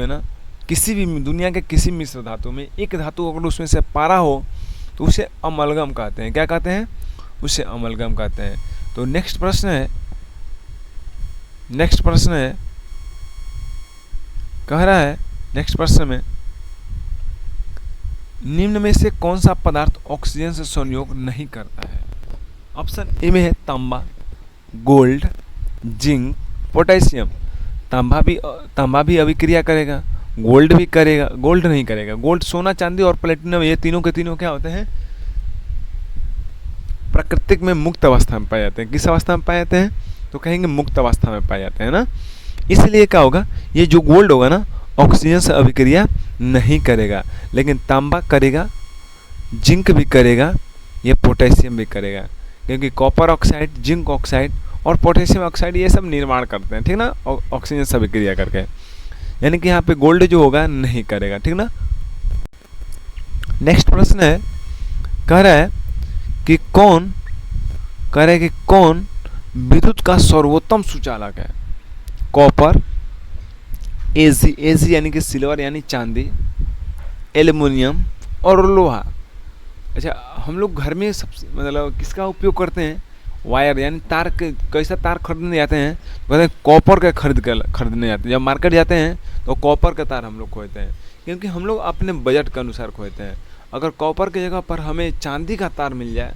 है ना, किसी भी दुनिया के किसी मिश्र धातु में एक धातु अगर उसमें से पारा हो तो उसे अमलगम कहते हैं। क्या कहते हैं? उसे अमलगम कहते हैं। तो नेक्स्ट प्रश्न है, कह रहा है नेक्स्ट प्रश्न में, निम्न में से कौन सा पदार्थ ऑक्सीजन से संयोग नहीं करता है? ऑप्शन ए में है तांबा, गोल्ड, जिंक, पोटेशियम। तांबा भी अभिक्रिया करेगा, गोल्ड भी करेगा, गोल्ड नहीं करेगा। गोल्ड, सोना, चांदी और प्लेटिनम, ये तीनों के तीनों क्या होते हैं? प्राकृतिक में मुक्त अवस्था में पाए जाते हैं। किस अवस्था में पाए जाते हैं? तो कहेंगे मुक्त अवस्था में पाए जाते हैं ना। इसलिए क्या होगा, ये जो गोल्ड होगा ना, ऑक्सीजन से अभिक्रिया नहीं करेगा, लेकिन तांबा करेगा, जिंक भी करेगा, ये पोटेशियम भी करेगा, क्योंकि कॉपर ऑक्साइड, जिंक ऑक्साइड और पोटेशियम ऑक्साइड ये सब निर्माण करते हैं, ठीक ना, ऑक्सीजन से अभिक्रिया करके। यानी कि यहाँ पे गोल्ड जो होगा नहीं करेगा, ठीक ना। नेक्स्ट प्रश्न है, कह रहा है कि कौन विद्युत का सर्वोत्तम सुचालक है? कॉपर, एजी यानी कि सिल्वर यानी चांदी, एल्युमिनियम और लोहा। अच्छा, हम लोग घर में सबसे मतलब किसका उपयोग करते हैं? वायर यानी तार के, कैसा तार खरीदने जाते हैं? कहते हैं कॉपर का खरीदने जाते हैं। जब मार्केट जाते हैं तो कॉपर का तार हम लोग खोजते हैं, क्योंकि हम लोग अपने बजट के अनुसार खोजते हैं। अगर कॉपर की जगह पर हमें चांदी का तार मिल जाए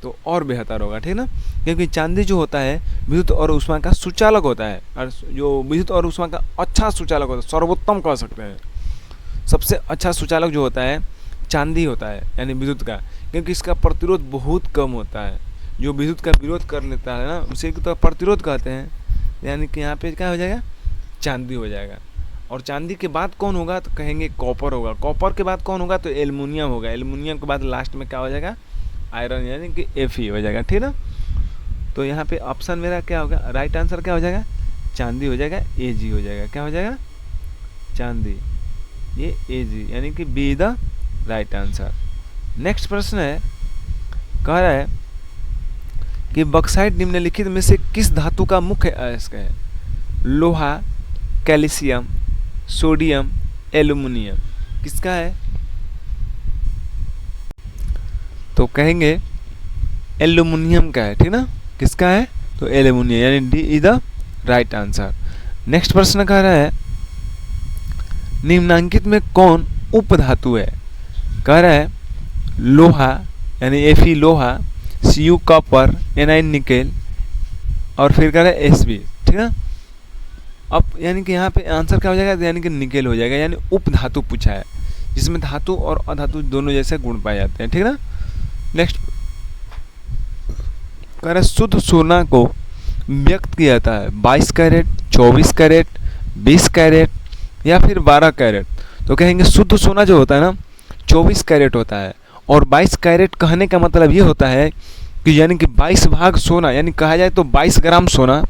तो और बेहतर होगा, ठीक ना, क्योंकि चांदी जो होता है विद्युत और ऊष्मा का सुचालक होता है, और जो विद्युत और ऊष्मा का अच्छा सुचालक होता है, सर्वोत्तम कह सकते हैं। सबसे अच्छा सुचालक जो होता है चांदी होता है, यानी विद्युत का, क्योंकि इसका प्रतिरोध बहुत कम होता है। जो विद्युत का विरोध कर लेता है ना, उसे तो प्रतिरोध कहते हैं। यानी कि यहाँ पे क्या हो जाएगा? चांदी हो जाएगा। और चांदी के बाद कौन होगा? तो कहेंगे कॉपर होगा। कॉपर के बाद कौन होगा? तो एल्युमिनियम होगा। एल्युमिनियम के बाद लास्ट में क्या हो जाएगा? आयरन, यानी कि Fe हो जाएगा, ठीक ना। तो यहाँ पे ऑप्शन मेरा क्या होगा? राइट आंसर क्या हो जाएगा? चांदी हो जाएगा, Ag हो जाएगा। क्या हो जाएगा? चांदी, ये Ag, यानी कि be the right answer. Next प्रश्न है, कह रहा है कि बॉक्साइट निम्नलिखित में से किस धातु का मुख्य अयस्क है? लोहा, कैल्शियम, सोडियम, एल्युमिनियम। किसका है? तो कहेंगे एल्युमिनियम का है, ठीक ना। किसका है? तो एल्युमिनियम, यानी D is the right answer. Next प्रश्न कह रहा है, निम्नांकित में कौन उपधातु है? कह रहा है लोहा यानी Fe लोहा, Cu कॉपर, Ni निकेल और फिर कह रहा है Sb, ठीक ना। अब यानी कि यहाँ पे आंसर क्या हो जाएगा? यानी कि निकेल हो जाएगा, यानी उपधातु पूछा है जिसमें धातु और अधातु दोनों जैसे गुण पाए जाते हैं, ठीक ना। नेक्स्ट कह रहा है शुद्ध सोना को व्यक्त किया जाता है 22 कैरेट, 24 कैरेट, 20 कैरेट या फिर 12 कैरेट। तो कहेंगे शुद्ध सोना जो होता है ना 24 कैरेट होता है, और 22 कैरेट कहने का मतलब ये होता है कि यानी कि 22 भाग सोना, यानी कहा जाए तो 22 ग्राम सोना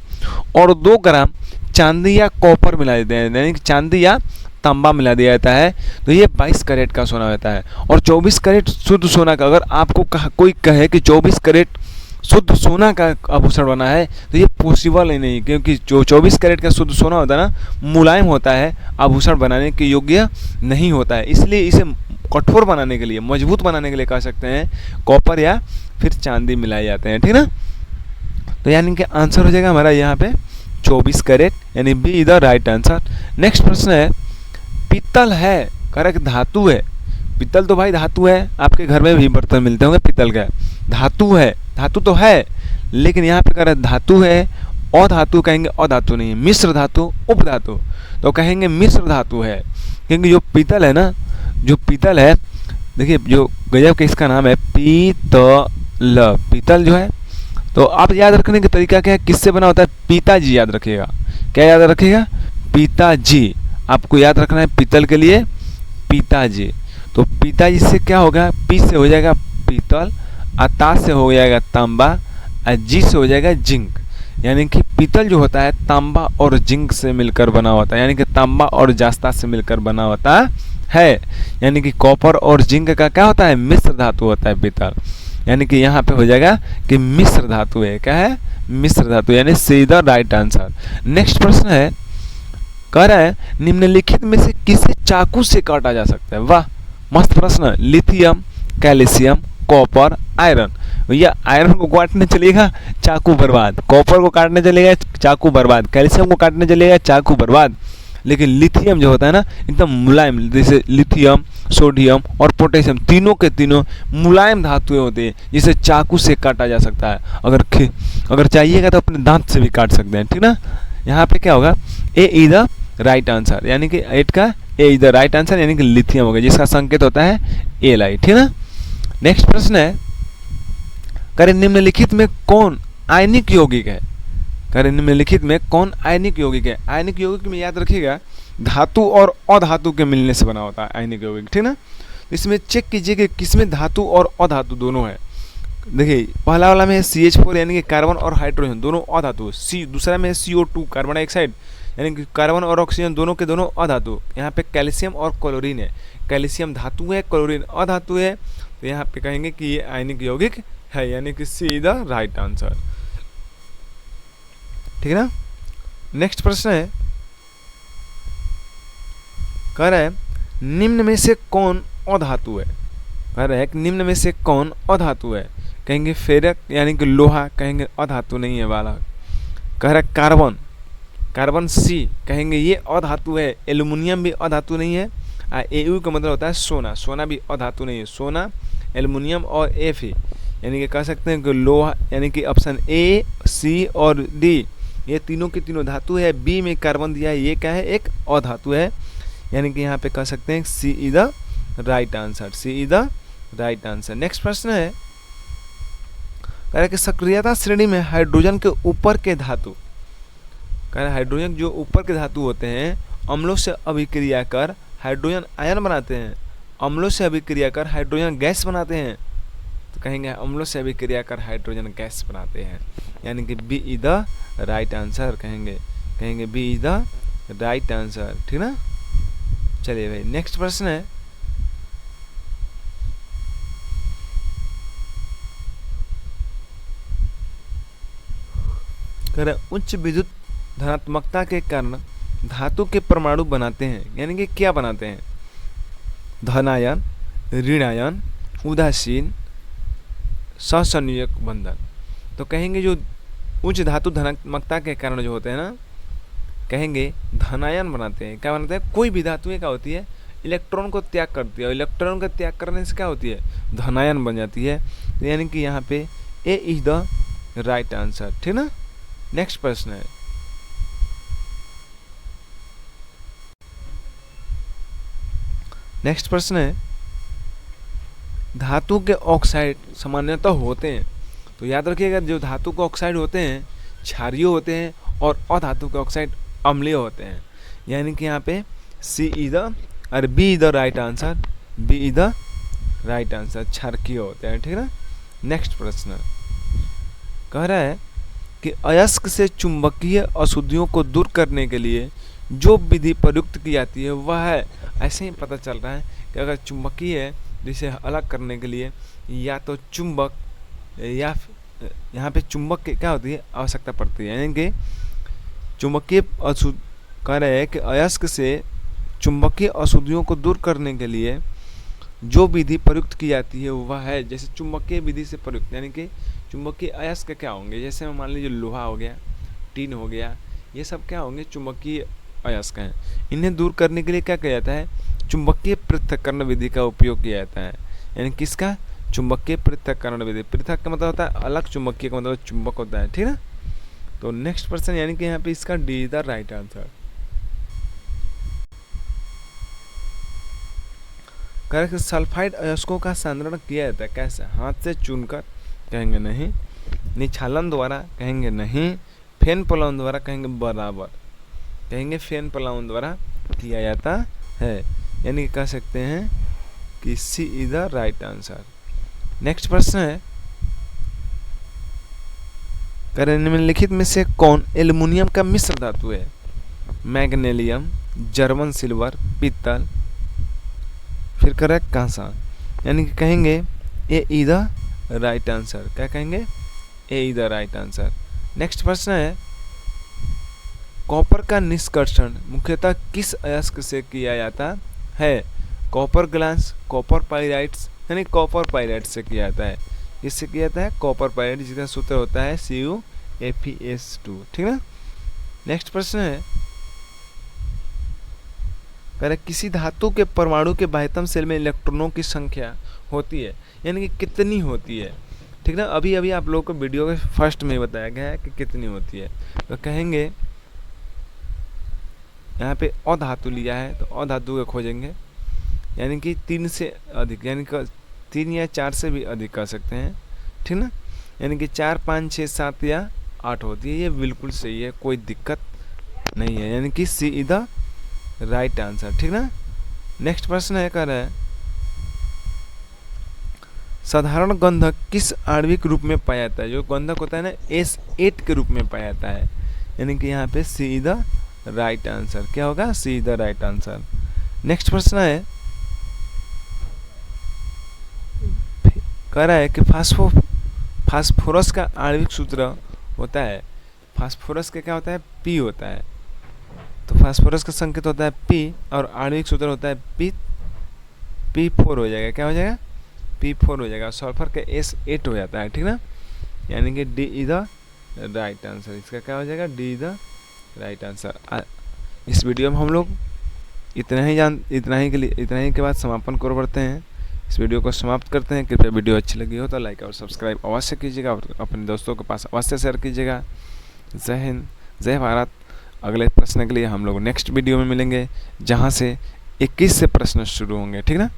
और 2 ग्राम चांदी या कॉपर मिला देते हैं, यानी कि चांदी या तांबा मिला दिया जाता है, तो ये 22 कैरेट का सोना होता है। और 24 कैरेट शुद्ध सोना का, अगर आपको कोई कहे कि 24 कैरेट शुद्ध सोना का आभूषण बना है तो ये पॉसिबल ही नहीं, क्योंकि जो 24 कैरेट का शुद्ध सोना होता है ना मुलायम होता है, आभूषण बनाने के योग्य नहीं होता है। इसलिए इसे कठोर बनाने के लिए, मजबूत बनाने के लिए कह सकते हैं कॉपर या फिर चांदी मिलाए जाते हैं, ठीक ना। तो यानी कि आंसर हो जाएगा हमारा यहाँ पे 24 कैरेट, यानी B is the right answer. Next प्रश्न है, पीतल है, करेक्ट धातु है। पीतल तो भाई धातु है, आपके घर में भी बर्तन मिलते होंगे पीतल का। धातु है, धातु तो है, लेकिन यहाँ पे कह रहा है धातु है, अधातु कहेंगे अधातु नहीं, मिश्र धातु, उपधातु। तो कहेंगे मिश्र धातु है, क्योंकि जो पीतल है ना, जो पीतल है, देखिए जो गजब के इसका नाम है पीतल। पीतल जो है, तो आप याद रखने का तरीका क्या है, किससे बना होता है? पिताजी याद रखिएगा। क्या याद रखिएगा? पिताजी। आपको याद रखना है पीतल के लिए पिताजी। तो पिताजी से क्या होगा? पी से हो जाएगा पीतल, ता से हो जाएगा तांबा, जी से हो जाएगा जिंक। यानी कि पीतल जो होता है तांबा और जिंक से मिलकर बना होता है, यानी कि तांबा और जास्ता से मिलकर बना होता है। यानी कि कॉपर और जिंक का क्या होता है? मिश्र धातु होता है पीतल। यानी कि यहाँ पे हो जाएगा कि मिश्र धातु है। क्या है? मिश्र धातु, यानी see the right answer. Next प्रश्न है, कह रहा है निम्नलिखित में से किसे चाकू से काटा जा सकता है। वाह मस्त प्रश्न। Lithium, calcium, copper, iron. भैया आयरन को काटने चलेगा चाकू बर्बाद, कॉपर को काटने चलेगा चाकू बर्बाद, कैल्शियम को काटने चलेगा चाकू बर्बाद, लेकिन लिथियम जो होता है ना एकदम मुलायम, जैसे लिथियम, सोडियम और पोटेशियम तीनों के तीनों मुलायम धातुएं होते हैं जिसे चाकू से काटा जा सकता है। अगर चाहिएगा तो अपने दांत से भी काट सकते हैं, ठीक ना। यहाँ पे क्या होगा, ए इज द राइट आंसर, यानी कि 8 का ए इज द राइट आंसर, यानी कि लिथियम होगा जिसका संकेत होता है ए लाई, ठीक ना। नेक्स्ट प्रश्न है, करें निम्नलिखित में कौन आयनिक यौगिक है। करें निम्नलिखित में कौन आयनिक यौगिक है। आयनिक यौगिक में याद रखिएगा धातु और अधातु के मिलने से बना होता है आयनिक यौगिक, ठीक ना। इसमें चेक कीजिए कि किसमें धातु और अधातु दोनों है। देखिए पहला वाला में है CH4 यानी कि कार्बन और हाइड्रोजन दोनों अधातु, दूसरा में है CO2 कार्बन डाइऑक्साइड यानी कि कार्बन और ऑक्सीजन दोनों के दोनों अधातु। यहाँ पे कैल्शियम और क्लोरीन है, कैल्शियम धातु है, क्लोरीन अधातु है, तो यहाँ पे कहेंगे कि ये आयनिक यौगिक है, यानी कि C is the right answer, ठीक है ना। नेक्स्ट प्रश्न है, कह रहा है निम्न में से कौन अधातु है। कह रहा है कि निम्न में से कौन अधातु है। कहेंगे फेरक यानी कि लोहा, कहेंगे अधातु नहीं है वाला। कह रहा है कार्बन, कार्बन सी, कहेंगे ये अधातु है। एल्युमिनियम भी अधातु नहीं है। Au का मतलब होता है सोना, सोना भी अधातु नहीं है। सोना, एल्युमिनियम और Fe यानी कि कह सकते हैं कि लोहा, यानी कि ऑप्शन ए, सी और डी ये तीनों की तीनों धातु है। बी में कार्बन दिया है, ये क्या है, एक अधातु है, यानी कि यहाँ पे कह सकते हैं C is the right answer, C is the right answer. Next प्रश्न है, कह रहा है कि सक्रियता श्रेणी में हाइड्रोजन के ऊपर के धातु, कह रहा है हाइड्रोजन जो ऊपर के धातु होते हैं अम्लों से अभिक्रिया कर हाइड्रोजन आयन बनाते हैं, अम्लों से अभिक्रिया कर हाइड्रोजन गैस बनाते हैं, तो कहेंगे अम्लों से अभिक्रिया कर हाइड्रोजन गैस बनाते हैं, यानी कि B is the right answer, कहेंगे B is the right answer, ठीक ना। चलिए भाई नेक्स्ट प्रश्न है, कह रहा उच्च विद्युत धनात्मकता के कारण धातु के परमाणु बनाते हैं, यानी कि क्या बनाते हैं, धनायन, ऋणायन, उदासीन, सहसंयोजक बंधन। तो कहेंगे जो उच्च धातु धनात्मकता के कारण जो होते हैं ना, कहेंगे धनायन बनाते हैं। क्या बनाते हैं, कोई भी धातु क्या होती है, इलेक्ट्रॉन को त्याग करती है, और इलेक्ट्रॉन का त्याग करने से क्या होती है, धनायन बन जाती है, तो यानी कि यहाँ पे ए इज द राइट आंसर, ठीक ना। नेक्स्ट प्रश्न है, नेक्स्ट प्रश्न है, धातु के ऑक्साइड सामान्यतः होते हैं, तो याद रखिएगा जो धातु के ऑक्साइड होते हैं क्षारीय होते हैं और अधातु के ऑक्साइड अम्लीय होते हैं, यानी कि यहाँ पे सी इज द और B is the right answer, B is the right answer, क्षारकीय होते हैं, ठीक है ना। नेक्स्ट प्रश्न कह रहा है कि अयस्क से चुंबकीय अशुद्धियों को दूर करने के लिए जो विधि प्रयुक्त की जाती है वह है, ऐसे ही पता चल रहा है कि अगर चुंबकीय है जिसे अलग करने के लिए या तो चुंबक या यहाँ पे चुंबक की क्या होती है आवश्यकता पड़ती है, यानी कि चुंबकीय अशुद्ध कह रहे हैं कि अयस्क से चुंबकीय अशुद्धियों को दूर करने के लिए जो विधि प्रयुक्त की जाती है वह है, जैसे चुंबकीय विधि से प्रयुक्त, यानी कि चुंबकीय अयस्क क्या होंगे, जैसे मान लीजिए लोहा हो गया, टीन हो गया, ये सब क्या होंगे, चुंबकीय अयस्क हैं। इन्हें दूर करने के लिए क्या किया जाता है, चुंबकीय पृथक्करण विधि का उपयोग किया जाता है, यानी किसका, चुंबकीय पृथक्करण विधि। पृथक का मतलब होता है अलग, चुंबकीय का मतलब चुंबक होता है, ठीक है। तो नेक्स्ट प्रश्न यानी कि यहाँ पे इसका D is the right answer. Correct, sulphide अयस्कों का सांद्रण किया जाता है कैसे, हाथ से चुनकर, कहेंगे नहीं, निछालन द्वारा, कहेंगे नहीं, फैन पलावन द्वारा, कहेंगे बराबर, कहेंगे फैन पलावन द्वारा किया जाता है, यानी कि कह सकते हैं कि C is the right answer. Next प्रश्न है, करें निम्नलिखित में से कौन एल्युमिनियम का मिश्र धातु है, मैग्नीशियम, जर्मन सिल्वर, पीतल, फिर करेक्ट कांसा, यानी कि कहेंगे A is the right answer, क्या कहेंगे, A is the right answer. Next प्रश्न है, कॉपर का निष्कर्षण मुख्यतः किस अयस्क से किया जाता है? कॉपर ग्लास, कॉपर पाइराइट्स, यानी कॉपर पाइराइट से किया जाता है। इससे किया जाता है कॉपर पाइराइट, जिसका सूत्र होता है CuFeS2। ठीक ना। नेक्स्ट प्रश्न है, कह रहे किसी धातु के परमाणु के बाह्यतम शेल में इलेक्ट्रॉनों की संख्या होती है, यानी कि कितनी होती है। ठीक ना। अभी अभी आप लोगों को वीडियो के फर्स्ट में बताया गया है कि कितनी होती है। तो कहेंगे यहाँ पे अधातु लिया है तो अधातु को खोजेंगे, यानी कि 3 से अधिक, यानी कि 3 या 4 से भी अधिक कर सकते हैं। ठीक ना। यानी कि 4, 5, 6, 7 या 8 होती है। ये बिल्कुल सही है, कोई दिक्कत नहीं है, यानी कि C is the right answer. ठीक ना। नेक्स्ट प्रश्न है, कह रहा है साधारण गंधक किस आणविक रूप में पाया जाता है? जो गंधक होता है ना, S8 के रूप में पाया जाता है, यानी कि यहाँ पे C is the right answer. क्या होगा? C is the right answer. Next प्रश्न है, कह रहा है कि फास्फोरस का आणविक सूत्र होता है, फास्फोरस का क्या होता है? P होता है। तो फास्फोरस का संकेत होता है P और आणविक सूत्र होता है P4 हो जाएगा। क्या हो जाएगा? P4 हो जाएगा। सल्फर का S8 हो जाता है। ठीक ना। यानी कि D is the right answer. इसका क्या हो जाएगा? D is the right answer. इस वीडियो में हम लोग इतना ही के बाद समापन कर बढ़ते हैं। इस वीडियो को समाप्त करते हैं। कृपया वीडियो अच्छी लगी हो तो लाइक और सब्सक्राइब अवश्य कीजिएगा और अपने दोस्तों के पास अवश्य शेयर कीजिएगा। जय हिंद, जय भारत। अगले प्रश्न के लिए हम लोग नेक्स्ट वीडियो में मिलेंगे, जहां से 21 से प्रश्न शुरू होंगे। ठीक ना।